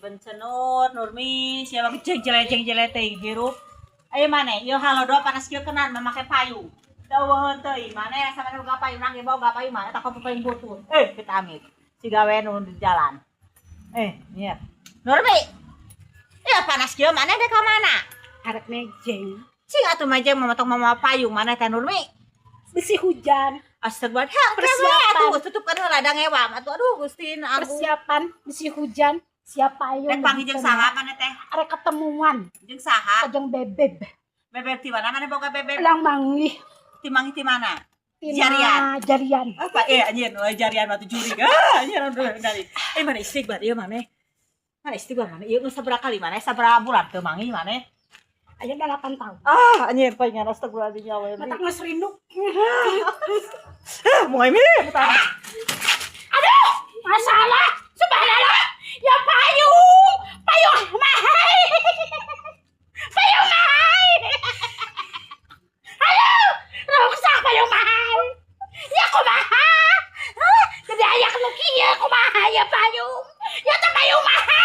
bencenur Nurmi siapa jelek-jelek hirup ayo mana yo halo doa panas kieu kenan memakai payung daweuh teuing mana sampe boga payung nang boga payung mana tak payung butut kita amit si gawe nu di jalan nya Nurmi ya panas kieu mana dek ka mana arek mejeng cing atuh mejeng memotong mama payung mana teh Nurmi besi hujan astagfirullah persiapan tutupkan ladang ewam aduh Gusti persiapan besi hujan siapa yang rek panggil jeung saha mana teh arek ketemuan jeung saha jeung bebeb bebeb ti mana mana boga bebeb lang manggih ti manggih ti mana jarian apa anjeun jarian batu juri anjeun dari mana istighbar ieu mana istighbar mana ieu geus sabaraha kali mana sabaraha bulan teu manggih mana aya 8 tahun anjeun pengen astagfirullahaladzim ya we matak geus rindu moal mi aduh masalah subhanallah ya payung mahal payung mahal halo rusak payung mahal ya kumaha jadi aya nu kieu kumaha ya payung ya teh payung mahal